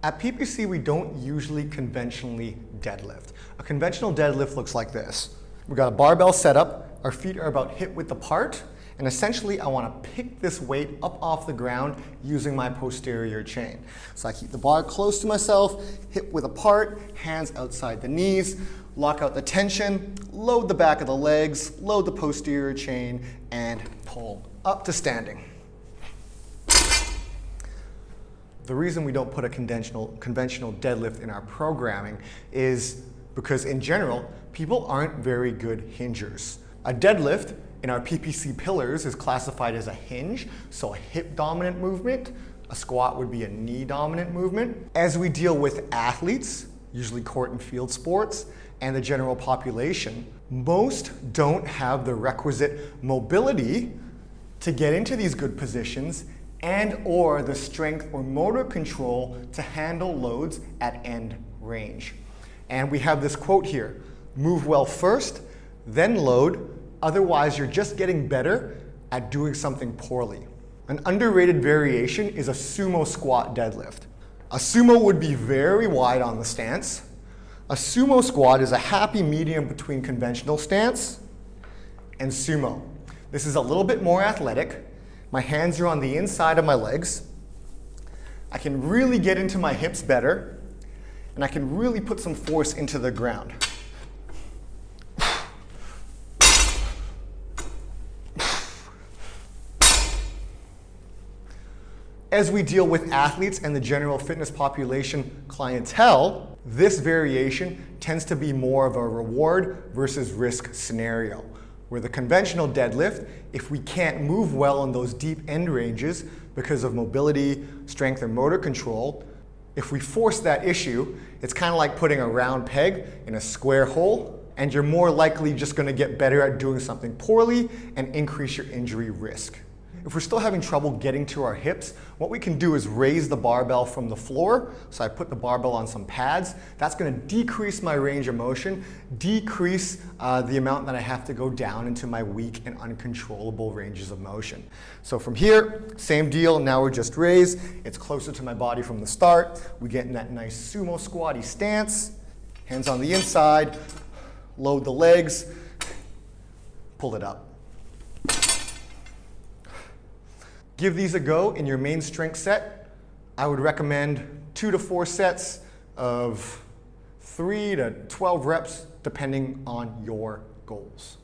At PPC, we don't usually conventionally deadlift. A conventional deadlift looks like this. We've got a barbell setup, our feet are about hip width apart, and essentially I want to pick this weight up off the ground using my posterior chain. So I keep the bar close to myself, hip width apart, hands outside the knees, lock out the tension, load the back of the legs, load the posterior chain, and pull up to standing. The reason we don't put a conventional deadlift in our programming is because in general, people aren't very good hingers. A deadlift in our PPC pillars is classified as a hinge, so a hip dominant movement. A squat would be a knee dominant movement. As we deal with athletes, usually court and field sports, and the general population, most don't have the requisite mobility to get into these good positions and or the strength or motor control to handle loads at end range. And we have this quote here, move well first, then load, otherwise you're just getting better at doing something poorly. An underrated variation is a sumo squat deadlift. A sumo would be very wide on the stance. A sumo squat is a happy medium between conventional stance and sumo. This is a little bit more athletic. My hands are on the inside of my legs. I can really get into my hips better, and I can really put some force into the ground. As we deal with athletes and the general fitness population clientele, this variation tends to be more of a reward versus risk scenario. Where the conventional deadlift, if we can't move well in those deep end ranges because of mobility, strength, or motor control, if we force that issue, it's kind of like putting a round peg in a square hole, and you're more likely just going to get better at doing something poorly and increase your injury risk. If we're still having trouble getting to our hips, what we can do is raise the barbell from the floor. So I put the barbell on some pads. That's going to decrease my range of motion, decrease the amount that I have to go down into my weak and uncontrollable ranges of motion. So from here, same deal. Now we're just raised. It's closer to my body from the start. We get in that nice sumo squatty stance. Hands on the inside, load the legs, pull it up. Give these a go in your main strength set. I would recommend 2 to 4 sets of 3 to 12 reps depending on your goals.